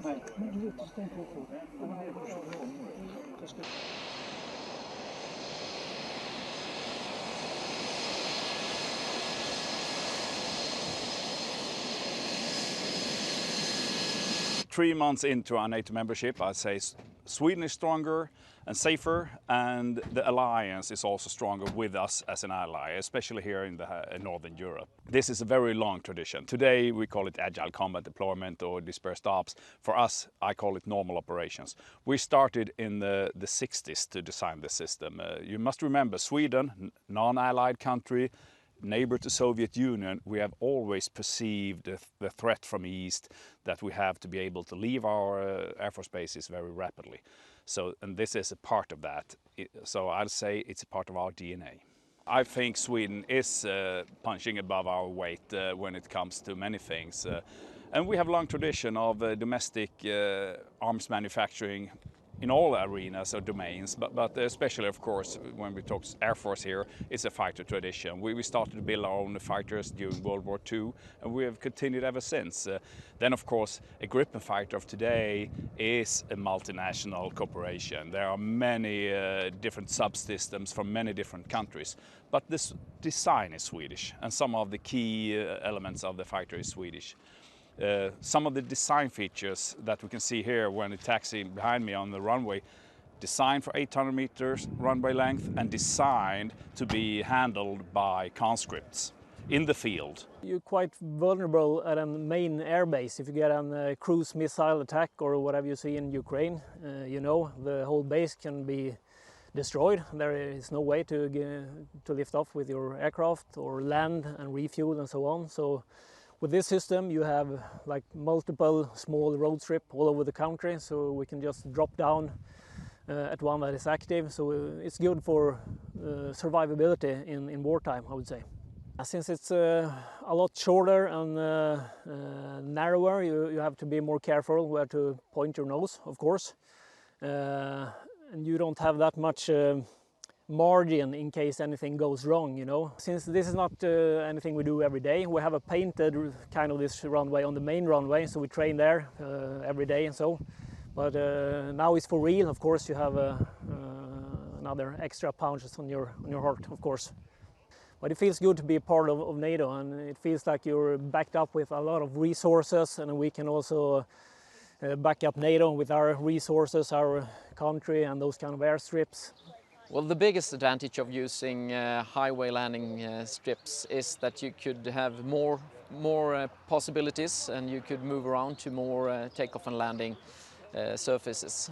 3 months into our NATO membership, I'd say Sweden is stronger and safer, and the alliance is also stronger with us as an ally, especially here in Northern Europe. This is a very long tradition. Today we call it agile combat deployment or dispersed ops. For us, I call it normal operations. We started in the 60s to design this system. You must remember, Sweden, non-allied country, neighbor to Soviet Union, we have always perceived the threat from east, that we have to be able to leave our air force bases very rapidly. And this is a part of that. So I'll say it's a part of our DNA. I think Sweden is punching above our weight when it comes to many things. And we have a long tradition of domestic arms manufacturing in all arenas or domains, but especially, of course, when we talk Air Force here, it's a fighter tradition. We started to build our own fighters during World War II, and we have continued ever since. Then, of course, a Gripen fighter of today is a multinational corporation. There are many different subsystems from many different countries, but this design is Swedish, and some of the key elements of the fighter is Swedish. Some of the design features that we can see here when it's taxiing behind me on the runway, designed for 800 meters runway length and designed to be handled by conscripts in the field. You're quite vulnerable at a main airbase. If you get a cruise missile attack or whatever you see in Ukraine, you know, the whole base can be destroyed. There is no way to lift off with your aircraft or land and refuel and so on. So with this system you have like multiple small road strips all over the country, so we can just drop down at one that is active. So it's good for survivability in wartime, I would say. Since it's a lot shorter and narrower, you have to be more careful where to point your nose, of course. And you don't have that much margin in case anything goes wrong, you know. Since this is not anything we do every day, we have a painted kind of this runway on the main runway, so we train there every day and so. But now it's for real, of course. You have another extra punches on your heart, of course. But it feels good to be a part of NATO, and it feels like you're backed up with a lot of resources, and we can also back up NATO with our resources, our country, and those kind of airstrips. Well, the biggest advantage of using highway landing strips is that you could have more possibilities, and you could move around to more takeoff and landing surfaces.